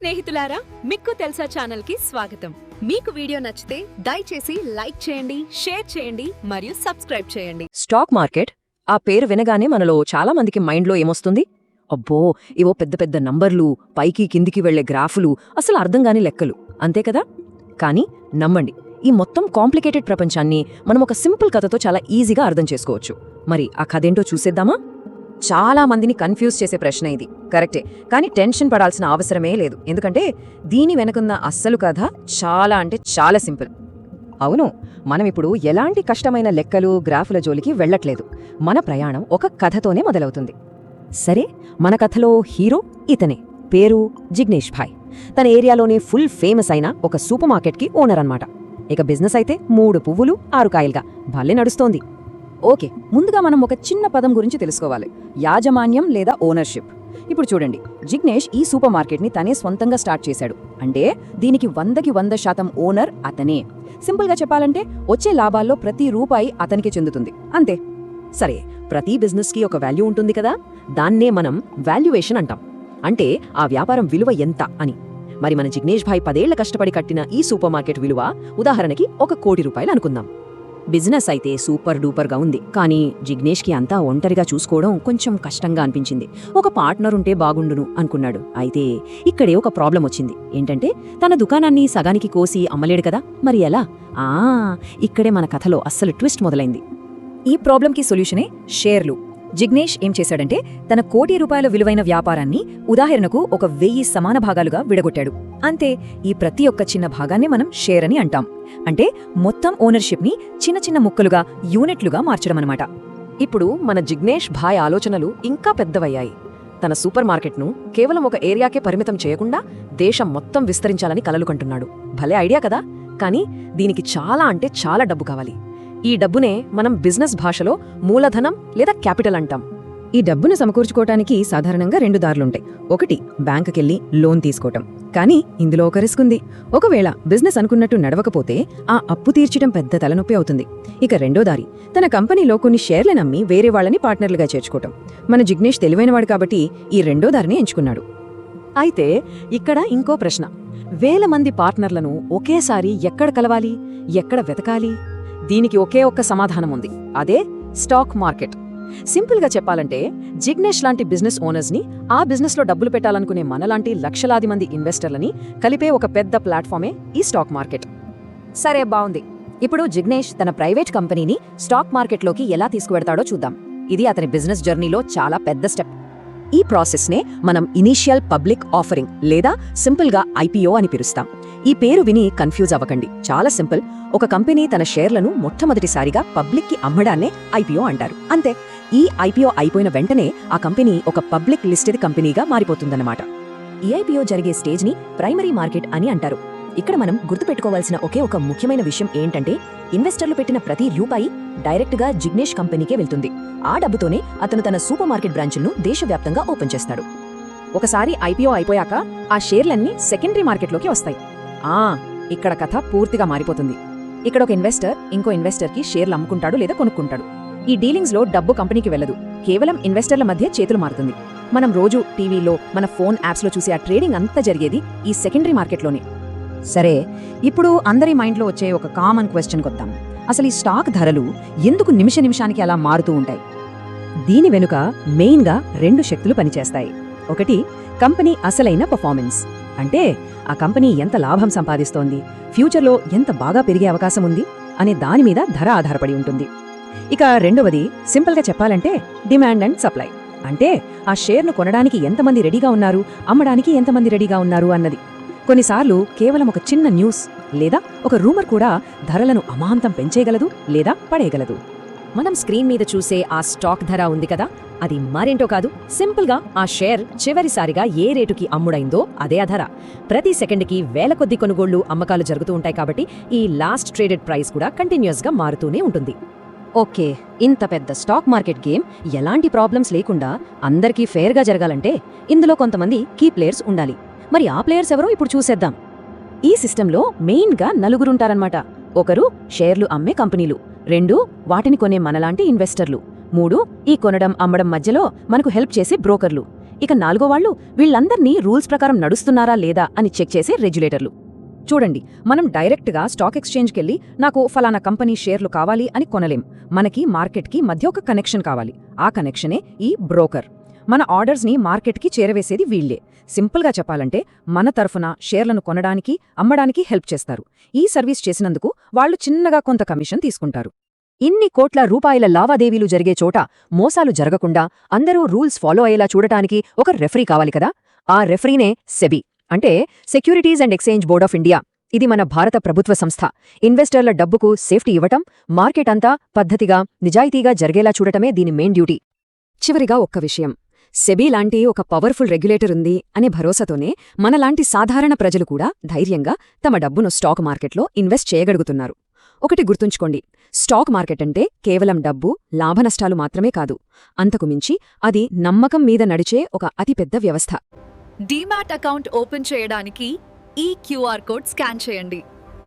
స్నేహితులారా, మీకు తెలుసా ఛానల్ కి స్వాగతం. మీకు వీడియో నచ్చితే దయచేసి లైక్ చేయండి, షేర్ చేయండి మరియు సబ్స్క్రైబ్ చేయండి. స్టాక్ మార్కెట్ ఆ పేరు వినగానే మనలో చాలా మందికి మైండ్లో ఏమొస్తుంది? అబ్బో, ఇవో పెద్ద పెద్ద నంబర్లు, పైకి కిందికి వెళ్లే గ్రాఫులు, అసలు అర్థంగాని లెక్కలు, అంతే కదా? కానీ నమ్మండి, ఈ మొత్తం కాంప్లికేటెడ్ ప్రపంచాన్ని మనం ఒక సింపుల్ కథతో చాలా ఈజీగా అర్థం చేసుకోవచ్చు. మరి ఆ కథేంటో చూసేద్దామా? చాలా మందిని కన్ఫ్యూజ్ చేసే ప్రశ్న ఇది, కరెక్టే. కానీ టెన్షన్ పడాల్సిన అవసరమే లేదు, ఎందుకంటే దీని వెనుకున్న అస్సలు కథ చాలా అంటే చాలా సింపుల్. అవును, మనమిప్పుడు ఎలాంటి కష్టమైన లెక్కలు, గ్రాఫుల జోలికి వెళ్లట్లేదు. మన ప్రయాణం ఒక కథతోనే మొదలవుతుంది. సరే, మన కథలో హీరో ఇతనే, పేరు జిగ్నేష్ భాయ్. తన ఏరియాలోనే ఫుల్ ఫేమస్ అయిన ఒక సూపర్ మార్కెట్కి ఓనర్ అన్నమాట. ఇక బిజినెస్ అయితే 3 పువ్వులు 6 కాయలుగా భలే నడుస్తోంది. ఓకే, ముందుగా మనం ఒక చిన్న పదం గురించి తెలుసుకోవాలి, యాజమాన్యం లేదా ఓనర్షిప్. ఇప్పుడు చూడండి, జిగ్నేష్ ఈ సూపర్ మార్కెట్ని తనే స్వంతంగా స్టార్ట్ చేశాడు. అంటే దీనికి 100కి 100% ఓనర్ అతనే. సింపుల్గా చెప్పాలంటే వచ్చే లాభాల్లో ప్రతి రూపాయి అతనికి చెందుతుంది, అంతే. సరే, ప్రతి బిజినెస్కి ఒక వాల్యూ ఉంటుంది కదా, దాన్నే మనం వాల్యుయేషన్ అంటాం. అంటే ఆ వ్యాపారం విలువ ఎంత అని. మరి మన జిగ్నేష్ భాయ్ 10 ఏళ్ల కష్టపడి కట్టిన ఈ సూపర్ మార్కెట్ విలువ ఉదాహరణకి 1 కోటి రూపాయలు అనుకుందాం. బిజినెస్ అయితే సూపర్ డూపర్గా ఉంది, కానీ జిగ్నేష్కి అంతా ఒంటరిగా చూసుకోవడం కొంచెం కష్టంగా అనిపించింది. ఒక పార్ట్నర్ ఉంటే బాగుండును అనుకున్నాడు. అయితే ఇక్కడే ఒక ప్రాబ్లం వచ్చింది. ఏంటంటే తన దుకాణాన్ని సగానికి కోసి అమ్మలేడు కదా, మరి ఎలా? ఇక్కడే మన కథలో అస్సలు ట్విస్ట్ మొదలైంది. ఈ ప్రాబ్లంకి సొల్యూషనే షేర్లు. జిగ్నేష్ ఏం చేశాడంటే తన 1 కోటి రూపాయల విలువైన వ్యాపారాన్ని ఉదాహరణకు ఒక 1000 సమాన భాగాలుగా విడగొట్టాడు. అంతే, ఈ ప్రతి ఒక్క చిన్న భాగాన్ని మనం షేర్ అని అంటాం. అంటే మొత్తం ఓనర్షిప్ని చిన్న చిన్న ముక్కలుగా, యూనిట్లుగా మార్చడమన్నమాట. ఇప్పుడు మన జిగ్నేష్ భాయ్ ఆలోచనలు ఇంకా పెద్దవయ్యాయి. తన సూపర్ మార్కెట్ను కేవలం ఒక ఏరియాకే పరిమితం చేయకుండా దేశం మొత్తం విస్తరించాలని కలలు కంటున్నాడు. భలే ఐడియా కదా, కానీ దీనికి చాలా అంటే చాలా డబ్బు కావాలి. ఈ డబ్బునే మనం బిజినెస్ భాషలో మూలధనం లేదా క్యాపిటల్ అంటాం. ఈ డబ్బును సమకూర్చుకోవటానికి సాధారణంగా 2 దారులుంటాయి. ఒకటి, బ్యాంకుకెళ్ళి లోన్ తీసుకోవటం. కానీ ఇందులో ఒక రిస్క్ ఉంది. ఒకవేళ బిజినెస్ అనుకున్నట్టు నడవకపోతే ఆ అప్పు తీర్చడం పెద్ద తలనొప్పి అవుతుంది. ఇక రెండో దారి, తన కంపెనీలో కొన్ని షేర్లను అమ్మి వేరే వాళ్ళని పార్ట్నర్లుగా చేర్చుకోవటం. మన జిగ్నేష్ తెలివైనవాడు కాబట్టి ఈ రెండో దారిని ఎంచుకున్నాడు. అయితే ఇక్కడ ఇంకో ప్రశ్న, వేల మంది పార్ట్నర్లను ఒకేసారి ఎక్కడ కలవాలి, ఎక్కడ వెతకాలి? దీనికి ఒకే ఒక్క సమాధానం ఉంది, అదే స్టాక్ మార్కెట్. సింపుల్గా చెప్పాలంటే జిగ్నేష్ లాంటి బిజినెస్ ఓనర్స్ని, ఆ బిజినెస్లో డబ్బులు పెట్టాలనుకునే మనలాంటి లక్షలాది మంది ఇన్వెస్టర్లని కలిపే ఒక పెద్ద ప్లాట్ఫామే ఈ స్టాక్ మార్కెట్. సరే, బావుంది. ఇప్పుడు జిగ్నేష్ తన ప్రైవేట్ కంపెనీని స్టాక్ మార్కెట్లోకి ఎలా తీసుకువెడతాడో చూద్దాం. ఇది అతని బిజినెస్ జర్నీలో చాలా పెద్ద స్టెప్. ఈ ప్రాసెస్నే మనం ఇనీషియల్ పబ్లిక్ ఆఫరింగ్ లేదా సింపుల్గా ఐపీఓ అని పిలుస్తాం. ఈ పేరు విని కన్ఫ్యూజ్ అవ్వకండి, చాలా సింపుల్. ఒక కంపెనీ తన షేర్లను మొట్టమొదటిసారిగా పబ్లిక్కి అమ్మడాన్నే ఐపీఓ అంటారు, అంతే. ఈ ఐపీఓ అయిపోయిన వెంటనే ఆ కంపెనీ ఒక పబ్లిక్ లిస్టెడ్ కంపెనీగా మారిపోతుందన్నమాట. ఈ ఐపీఓ జరిగే స్టేజ్ని ప్రైమరీ మార్కెట్ అని అంటారు. ఇక్కడ మనం గుర్తుపెట్టుకోవాల్సిన ఒకే ఒక ముఖ్యమైన విషయం ఏంటంటే, ఇన్వెస్టర్లు పెట్టిన ప్రతి రూపాయి డైరెక్ట్గా జిగ్నేష్ కంపెనీకే వెళ్తుంది. ఆ డబ్బుతోనే అతను తన సూపర్ మార్కెట్ బ్రాంచ్ను దేశవ్యాప్తంగా ఓపెన్ చేస్తాడు. ఒకసారి ఐపీఓ అయిపోయాక ఆ షేర్లన్నీ సెకండరీ మార్కెట్లోకి వస్తాయి. ఇక్కడ కథ పూర్తిగా మారిపోతుంది. ఇక్కడ ఒక ఇన్వెస్టర్ ఇంకో ఇన్వెస్టర్కి షేర్లు అమ్ముకుంటాడు లేదా కొనుక్కుంటాడు. ఈ డీలింగ్స్లో డబ్బు కంపెనీకి వెళ్ళదు, కేవలం ఇన్వెస్టర్ల మధ్య చేతులు మారుతుంది. మనం రోజు టీవీలో, మన ఫోన్ యాప్స్లో చూసే ఆ ట్రేడింగ్ అంతా జరిగేది ఈ సెకండరీ మార్కెట్లోనే. సరే, ఇప్పుడు అందరి మైండ్లో వచ్చే ఒక కామన్ క్వశ్చన్ కొద్దాం. అసలు ఈ స్టాక్ ధరలు ఎందుకు నిమిష నిమిషానికి అలా మారుతూ ఉంటాయి? దీని వెనుక మెయిన్గా 2 శక్తులు పనిచేస్తాయి. ఒకటి, కంపెనీ అసలైన పర్ఫార్మెన్స్, అంటే ఆ కంపెనీ ఎంత లాభం సంపాదిస్తోంది, ఫ్యూచర్లో ఎంత బాగా పెరిగే అవకాశం ఉంది అనే దాని మీద ధర ఆధారపడి ఉంటుంది. ఇక రెండవది, సింపుల్గా చెప్పాలంటే డిమాండ్ అండ్ సప్లై, అంటే ఆ షేర్ను కొనడానికి ఎంతమంది రెడీగా ఉన్నారు, అమ్మడానికి ఎంతమంది రెడీగా ఉన్నారు అన్నది. కొన్నిసార్లు కేవలం ఒక చిన్న న్యూస్ లేదా ఒక రూమర్ కూడా ధరలను అమాంతం పెంచేయగలదు లేదా పడేయగలదు. మనం స్క్రీన్ మీద చూసే ఆ స్టాక్ ధర ఉంది కదా, అది మరేంటో కాదు, సింపుల్గా ఆ షేర్ చివరిసారిగా ఏ రేటుకి అమ్ముడైందో అదే ఆ ధర. ప్రతి సెకండ్కి వేల కొద్ది కొనుగోళ్లు, అమ్మకాలు జరుగుతూ ఉంటాయి కాబట్టి ఈ లాస్ట్ ట్రేడెడ్ ప్రైస్ కూడా కంటిన్యూస్గా మారుతూనే ఉంటుంది. ఓకే, ఇంత పెద్ద స్టాక్ మార్కెట్ గేమ్ ఎలాంటి ప్రాబ్లమ్స్ లేకుండా అందరికీ ఫెయిర్గా జరగాలంటే ఇందులో కొంతమంది కీ ప్లేయర్స్ ఉండాలి. మరి ఆ ప్లేయర్స్ ఎవరో ఇప్పుడు చూసేద్దాం. ఈ సిస్టంలో మెయిన్గా 4 ఉంటారన్నమాట. ఒకరు షేర్లు అమ్మే కంపెనీలు, 2 వాటిని కొనే మనలాంటి ఇన్వెస్టర్లు, 3 ఈ కొనడం అమ్మడం మధ్యలో మనకు హెల్ప్ చేసే బ్రోకర్లు, ఇక 4వ వాళ్ళు వీళ్ళందర్నీ రూల్స్ ప్రకారం నడుస్తున్నారా లేదా అని చెక్ చేసే రెగ్యులేటర్లు. చూడండి, మనం డైరెక్ట్గా స్టాక్ ఎక్స్చేంజ్కెళ్ళి నాకు ఫలానా కంపెనీ షేర్లు కావాలి అని కొనలేం. మనకి మార్కెట్కి మధ్య ఒక కనెక్షన్ కావాలి. ఆ కనెక్షనే ఈ బ్రోకర్. మన ఆర్డర్స్ని మార్కెట్కి చేరవేసేది వీళ్లే. సింపుల్గా చెప్పాలంటే మన తరఫున షేర్లను కొనడానికి, అమ్మడానికి హెల్ప్ చేస్తారు. ఈ సర్వీస్ చేసినందుకు వాళ్లు చిన్నగా కొంత కమిషన్ తీసుకుంటారు. ఇన్ని కోట్ల రూపాయల లావాదేవీలు జరిగే చోట మోసాలు జరగకుండా అందరూ రూల్స్ ఫాలో అయ్యేలా చూడటానికి ఒక రెఫరీ కావాలి కదా. ఆ రెఫరీనే సెబీ, అంటే securities and exchange board of India. ఇది మన భారత ప్రభుత్వ సంస్థ. ఇన్వెస్టర్ల డబ్బుకు సేఫ్టీ ఇవ్వటం, మార్కెట్ అంతా పద్ధతిగా, నిజాయితీగా జరిగేలా చూడటమే దీని మెయిన్ డ్యూటీ. చివరిగా ఒక్క విషయం, సెబీ లాంటి ఒక పవర్ఫుల్ రెగ్యులేటర్ ఉంది అనే భరోసాతోనే మనలాంటి సాధారణ ప్రజలు కూడా ధైర్యంగా తమ డబ్బును స్టాక్ మార్కెట్లో ఇన్వెస్ట్ చేయగలుగుతున్నారు. ఒకటి గుర్తుంచుకోండి, స్టాక్ మార్కెట్ అంటే కేవలం డబ్బు, లాభనష్టాలు మాత్రమే కాదు. అంతకుమించి అది నమ్మకం మీద నడిచే ఒక అతిపెద్ద వ్యవస్థ. డీమ్యాట్ అకౌంట్ ఓపెన్ చేయడానికి ఈ క్యూఆర్ కోడ్ స్కాన్ చేయండి.